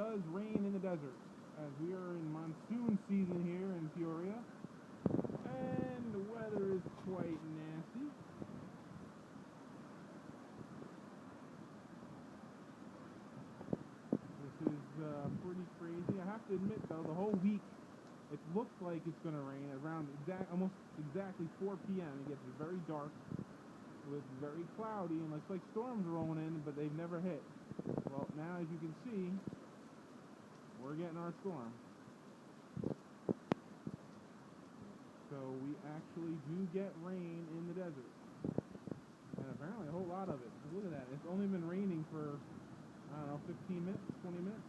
does rain in the desert, as we are in monsoon season here in Peoria, and the weather is quite nasty. This is pretty crazy. I have to admit, though, the whole week it looks like it's going to rain around almost exactly 4 p.m. It gets very dark, with very cloudy, and looks like storms rolling in, but they've never hit. Well, now as you can see, we're getting our storm. So we actually do get rain in the desert, and apparently a whole lot of it. Look at that. It's only been raining for, I don't know, 15 minutes, 20 minutes.